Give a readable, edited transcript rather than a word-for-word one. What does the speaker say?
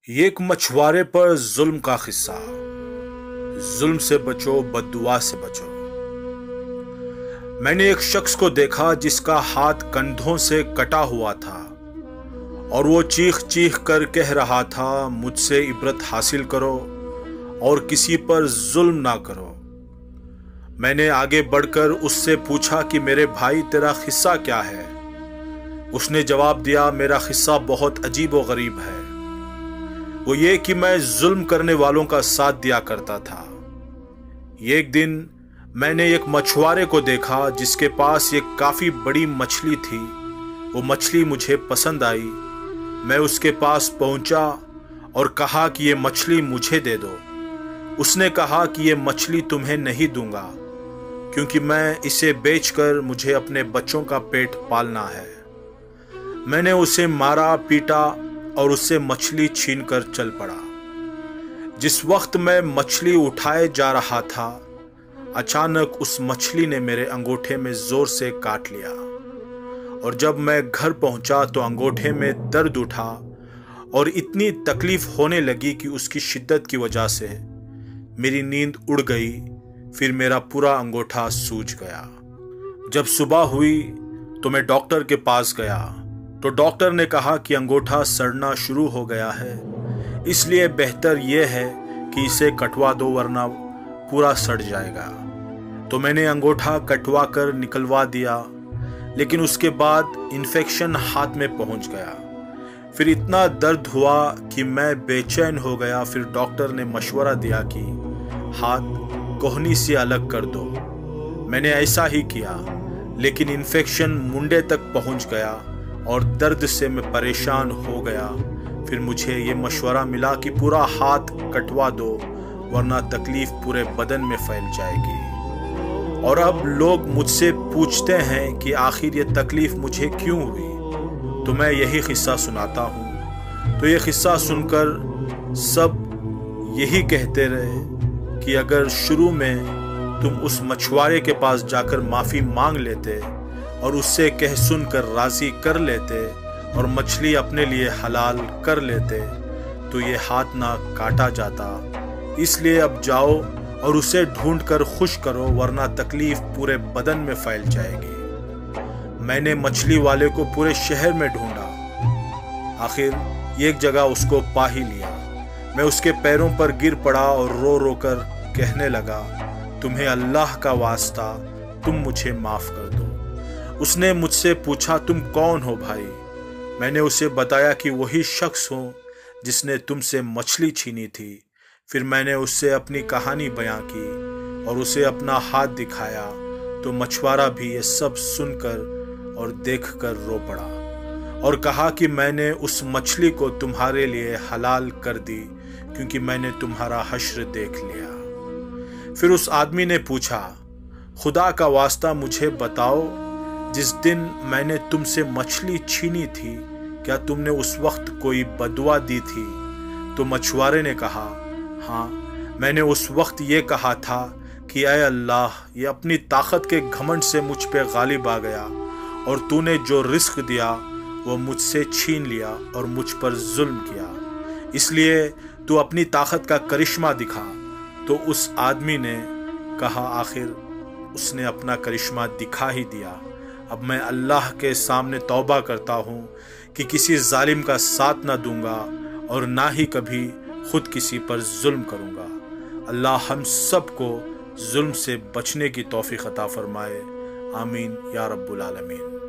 ये एक मछुआरे पर जुल्म का किस्सा। जुल्म से बचो, बद्दुआ से बचो। मैंने एक शख्स को देखा जिसका हाथ कंधों से कटा हुआ था और वो चीख चीख कर कह रहा था, मुझसे इबरत हासिल करो और किसी पर जुल्म ना करो। मैंने आगे बढ़कर उससे पूछा कि मेरे भाई तेरा किस्सा क्या है। उसने जवाब दिया, मेरा किस्सा बहुत अजीब व गरीब है। वो ये कि मैं जुल्म करने वालों का साथ दिया करता था। एक दिन मैंने एक मछुआरे को देखा जिसके पास एक काफी बड़ी मछली थी। वो मछली मुझे पसंद आई। मैं उसके पास पहुंचा और कहा कि ये मछली मुझे दे दो। उसने कहा कि ये मछली तुम्हें नहीं दूंगा क्योंकि मैं इसे बेचकर मुझे अपने बच्चों का पेट पालना है। मैंने उसे मारा, पीटा और उससे मछली छीनकर चल पड़ा। जिस वक्त मैं मछली उठाए जा रहा था, अचानक उस मछली ने मेरे अंगूठे में जोर से काट लिया और जब मैं घर पहुंचा तो अंगूठे में दर्द उठा और इतनी तकलीफ होने लगी कि उसकी शिद्दत की वजह से मेरी नींद उड़ गई। फिर मेरा पूरा अंगूठा सूज गया। जब सुबह हुई तो मैं डॉक्टर के पास गया तो डॉक्टर ने कहा कि अंगूठा सड़ना शुरू हो गया है, इसलिए बेहतर यह है कि इसे कटवा दो वरना पूरा सड़ जाएगा। तो मैंने अंगूठा कटवा कर निकलवा दिया, लेकिन उसके बाद इन्फेक्शन हाथ में पहुंच गया। फिर इतना दर्द हुआ कि मैं बेचैन हो गया। फिर डॉक्टर ने मशवरा दिया कि हाथ कोहनी से अलग कर दो। मैंने ऐसा ही किया, लेकिन इन्फेक्शन मुंडे तक पहुंच गया और दर्द से मैं परेशान हो गया। फिर मुझे ये मशवरा मिला कि पूरा हाथ कटवा दो वरना तकलीफ पूरे बदन में फैल जाएगी। और अब लोग मुझसे पूछते हैं कि आखिर ये तकलीफ मुझे क्यों हुई, तो मैं यही किस्सा सुनाता हूँ। तो ये किस्सा सुनकर सब यही कहते रहे कि अगर शुरू में तुम उस मछुआरे के पास जाकर माफ़ी मांग लेते और उससे कह सुनकर राजी कर लेते और मछली अपने लिए हलाल कर लेते तो ये हाथ ना काटा जाता। इसलिए अब जाओ और उसे ढूंढ कर खुश करो वरना तकलीफ पूरे बदन में फैल जाएगी। मैंने मछली वाले को पूरे शहर में ढूंढा, आखिर एक जगह उसको पा ही लिया। मैं उसके पैरों पर गिर पड़ा और रो रो कर कहने लगा, तुम्हें अल्लाह का वास्ता, तुम मुझे माफ कर दो। उसने मुझसे पूछा, तुम कौन हो भाई? मैंने उसे बताया कि वही शख्स हूँ जिसने तुमसे मछली छीनी थी। फिर मैंने उससे अपनी कहानी बयां की और उसे अपना हाथ दिखाया तो मछुआरा भी ये सब सुनकर और देखकर रो पड़ा और कहा कि मैंने उस मछली को तुम्हारे लिए हलाल कर दी क्योंकि मैंने तुम्हारा हश्र देख लिया। फिर उस आदमी ने पूछा, खुदा का वास्ता मुझे बताओ, जिस दिन मैंने तुमसे मछली छीनी थी क्या तुमने उस वक्त कोई बदुआ दी थी? तो मछुआरे ने कहा, हाँ, मैंने उस वक्त ये कहा था कि ऐ अल्लाह, ये अपनी ताकत के घमंड से मुझ पे गालिब आ गया और तूने जो रिस्क दिया वो मुझसे छीन लिया और मुझ पर जुल्म किया, इसलिए तू अपनी ताकत का करिश्मा दिखा। तो उस आदमी ने कहा, आखिर उसने अपना करिश्मा दिखा ही दिया। अब मैं अल्लाह के सामने तौबा करता हूँ कि किसी जालिम का साथ ना दूंगा और ना ही कभी खुद किसी पर जुल्म करूँगा। अल्लाह हम सब को जुल्म से बचने की तौफीक अता फरमाए। आमीन या रब्बुल आलमीन।